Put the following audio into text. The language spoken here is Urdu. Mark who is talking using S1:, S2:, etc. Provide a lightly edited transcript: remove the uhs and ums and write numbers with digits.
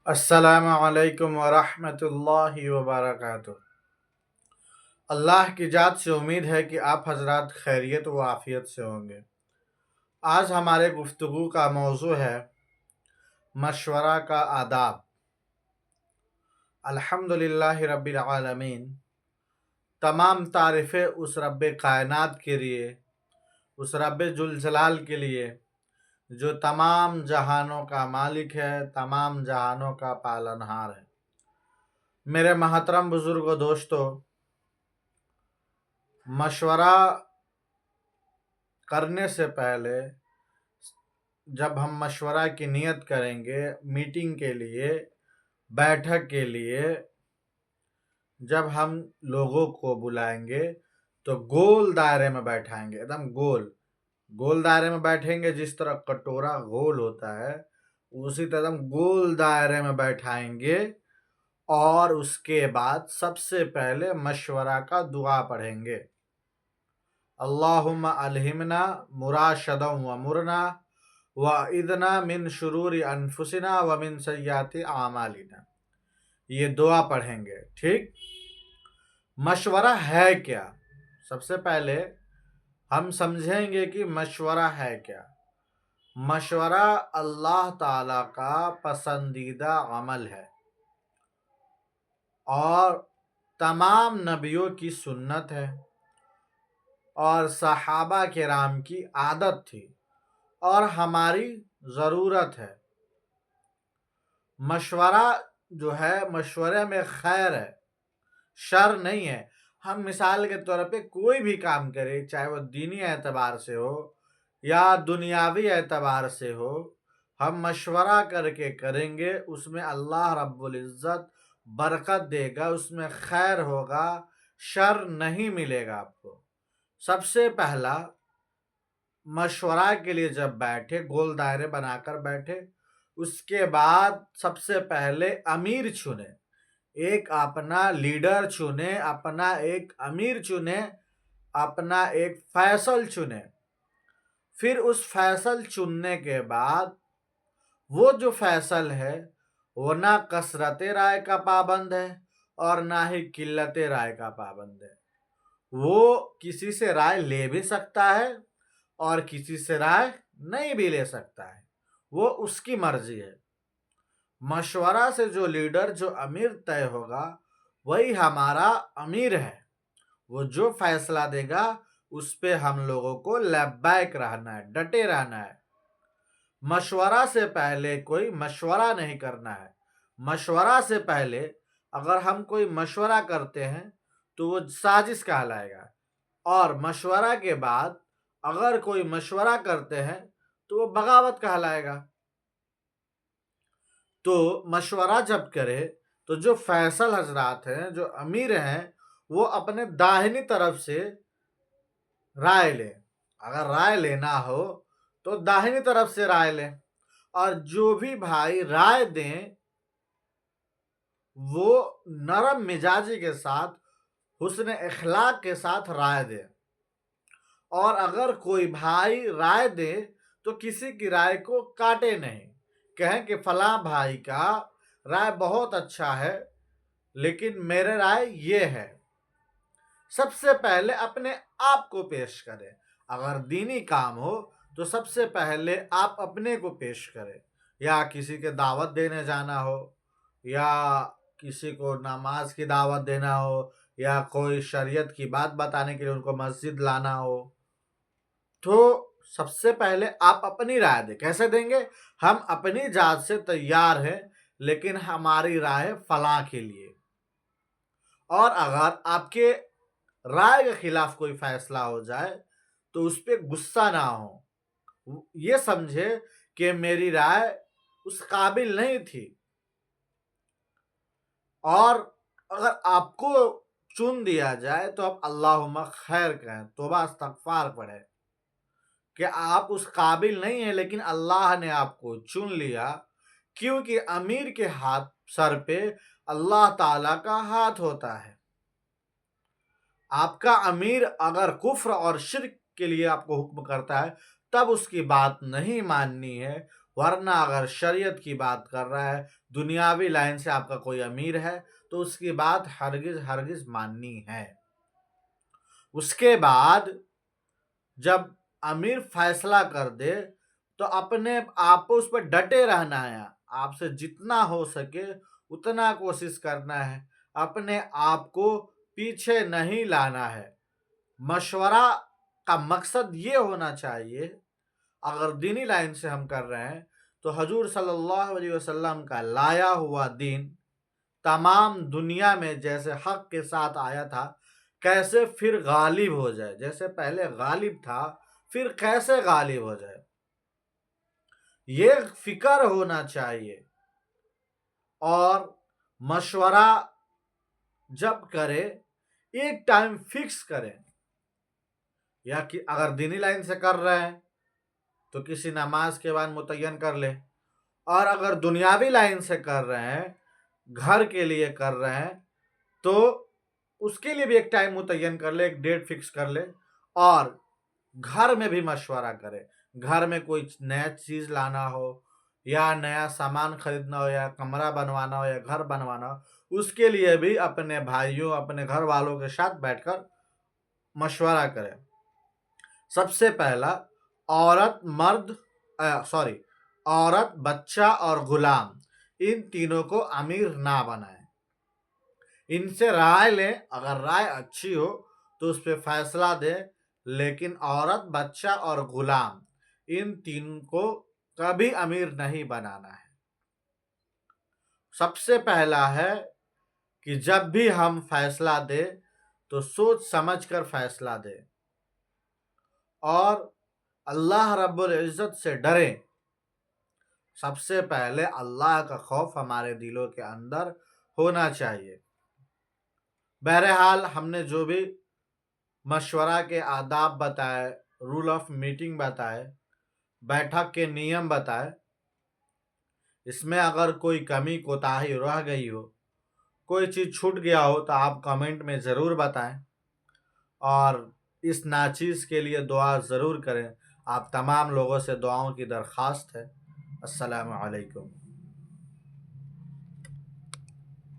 S1: السلام علیکم ورحمۃ اللہ وبرکاتہ۔ اللہ کی ذات سے امید ہے کہ آپ حضرات خیریت و عافیت سے ہوں گے۔ آج ہمارے گفتگو کا موضوع ہے مشورہ کا آداب۔ الحمدللہ رب العالمین، تمام تعریفیں اس رب کائنات کے لیے، اس رب ذوالجلال کے لیے جو تمام جہانوں کا مالک ہے، تمام جہانوں کا پالنہار ہے۔ میرے محترم بزرگ و دوستو، مشورہ کرنے سے پہلے جب ہم مشورہ کی نیت کریں گے، میٹنگ کے لیے، بیٹھک کے لیے، جب ہم لوگوں کو بلائیں گے تو گول دائرے میں بیٹھائیں گے، ایک دم گول دائرے میں بیٹھیں گے۔ جس طرح کٹورا گول ہوتا ہے اسی طرح ہم گول دائرے میں بیٹھائیں گے، اور اس کے بعد سب سے پہلے مشورہ کا دعا پڑھیں گے۔ اللہم الہمنا مراشدا ومرنا واعذنا من شرور انفسنا ومن سیئات اعمالنا، یہ دعا پڑھیں گے۔ ٹھیک، مشورہ ہے کیا؟ سب سے پہلے ہم سمجھیں گے کہ مشورہ ہے کیا۔ مشورہ اللہ تعالی کا پسندیدہ عمل ہے اور تمام نبیوں کی سنت ہے اور صحابہ کرام کی عادت تھی اور ہماری ضرورت ہے۔ مشورہ جو ہے، مشورے میں خیر ہے، شر نہیں ہے۔ ہم مثال کے طور پہ کوئی بھی کام کریں، چاہے وہ دینی اعتبار سے ہو یا دنیاوی اعتبار سے ہو، ہم مشورہ کر کے کریں گے، اس میں اللہ رب العزت برکت دے گا، اس میں خیر ہوگا، شر نہیں ملے گا آپ کو۔ سب سے پہلا مشورہ کے لیے جب بیٹھے، گول دائرے بنا کر بیٹھے، اس کے بعد سب سے پہلے امیر چنیں، ایک اپنا لیڈر چنیں، اپنا ایک امیر چنیں، اپنا ایک فیصل چنیں۔ پھر اس فیصل چننے کے بعد وہ جو فیصل ہے وہ نہ کثرت رائے کا پابند ہے اور نہ ہی قلت رائے کا پابند ہے۔ وہ کسی سے رائے لے بھی سکتا ہے اور کسی سے رائے نہیں بھی لے سکتا ہے، وہ اس کی مرضی ہے۔ مشورہ سے جو لیڈر، جو امیر طے ہوگا، وہی ہمارا امیر ہے۔ وہ جو فیصلہ دے گا اس پہ ہم لوگوں کو لبیک رہنا ہے، ڈٹے رہنا ہے۔ مشورہ سے پہلے کوئی مشورہ نہیں کرنا ہے۔ مشورہ سے پہلے اگر ہم کوئی مشورہ کرتے ہیں تو وہ سازش کہلائے گا، اور مشورہ کے بعد اگر کوئی مشورہ کرتے ہیں تو وہ بغاوت کہلائے گا۔ تو مشورہ جب کرے تو جو فیصل حضرات ہیں، جو امیر ہیں، وہ اپنے داہنی طرف سے رائے لیں۔ اگر رائے لینا ہو تو داہنی طرف سے رائے لیں، اور جو بھی بھائی رائے دیں وہ نرم مزاجی کے ساتھ، حسن اخلاق کے ساتھ رائے دیں۔ اور اگر کوئی بھائی رائے دے تو کسی کی رائے کو کاٹے نہیں، کہیں کہ فلاں بھائی کا رائے بہت اچھا ہے لیکن میرے رائے یہ ہے۔ سب سے پہلے اپنے آپ کو پیش کریں۔ اگر دینی کام ہو تو سب سے پہلے آپ اپنے کو پیش کریں، یا کسی کے دعوت دینے جانا ہو، یا کسی کو نماز کی دعوت دینا ہو، یا کوئی شریعت کی بات بتانے کے لیے ان کو مسجد لانا ہو، تو سب سے پہلے آپ اپنی رائے دیں۔ کیسے دیں گے؟ ہم اپنی ذات سے تیار ہیں لیکن ہماری رائے فلاں کے لیے۔ اور اگر آپ کے رائے کے خلاف کوئی فیصلہ ہو جائے تو اس پہ غصہ نہ ہو، یہ سمجھے کہ میری رائے اس قابل نہیں تھی۔ اور اگر آپ کو چن دیا جائے تو آپ اللہم خیر کہیں، توبہ استغفار پڑھیں کہ آپ اس قابل نہیں ہیں لیکن اللہ نے آپ کو چن لیا، کیونکہ امیر کے ہاتھ، سر پہ اللہ تعالی کا ہاتھ ہوتا ہے۔ آپ کا امیر اگر کفر اور شرک کے لیے آپ کو حکم کرتا ہے تب اس کی بات نہیں ماننی ہے، ورنہ اگر شریعت کی بات کر رہا ہے، دنیاوی لائن سے آپ کا کوئی امیر ہے تو اس کی بات ہرگز ہرگز ماننی ہے۔ اس کے بعد جب امیر فیصلہ کر دے تو اپنے آپ کو اس پہ ڈٹے رہنا ہے، آپ سے جتنا ہو سکے اتنا کوشش کرنا ہے، اپنے آپ کو پیچھے نہیں لانا ہے۔ مشورہ کا مقصد یہ ہونا چاہیے، اگر دینی لائن سے ہم کر رہے ہیں تو حضور صلی اللہ علیہ وسلم کا لایا ہوا دین تمام دنیا میں جیسے حق کے ساتھ آیا تھا کیسے پھر غالب ہو جائے، جیسے پہلے غالب تھا پھر کیسے غالب ہو جائے، یہ فکر ہونا چاہیے۔ اور مشورہ جب کرے ایک ٹائم فکس کریں، یا کہ اگر دینی لائن سے کر رہے ہیں تو کسی نماز کے بعد متعین کر لے، اور اگر دنیاوی لائن سے کر رہے ہیں، گھر کے لیے کر رہے ہیں، تو اس کے لیے بھی ایک ٹائم متعین کر لے، ایک ڈیٹ فکس کر لے، اور گھر میں بھی مشورہ کرے۔ گھر میں کوئی نیا چیز لانا ہو یا نیا سامان خریدنا ہو یا کمرہ بنوانا ہو یا گھر بنوانا ہو، اس کے لیے بھی اپنے بھائیوں اپنے گھر والوں کے ساتھ بیٹھ کر مشورہ کرے۔ سب سے پہلا عورت، بچہ اور غلام، ان تینوں کو امیر نہ بنائیں، ان سے رائے لیں، اگر رائے اچھی ہو تو اس پہ فیصلہ دیں، لیکن عورت، بچہ اور غلام ان تین کو کبھی امیر نہیں بنانا ہے۔ سب سے پہلا ہے کہ جب بھی ہم فیصلہ دیں تو سوچ سمجھ کر فیصلہ دیں، اور اللہ رب العزت سے ڈریں۔ سب سے پہلے اللہ کا خوف ہمارے دلوں کے اندر ہونا چاہیے۔ بہرحال ہم نے جو بھی مشورہ کے آداب بتائے، رول آف میٹنگ بتائے، بیٹھک کے نیم بتائے، اس میں اگر کوئی کمی کوتاہی رہ گئی ہو، کوئی چیز چھوٹ گیا ہو تو آپ کمنٹ میں ضرور بتائیں، اور اس ناچیز کے لیے دعا ضرور کریں۔ آپ تمام لوگوں سے دعاؤں کی درخواست ہے۔ السلام علیکم۔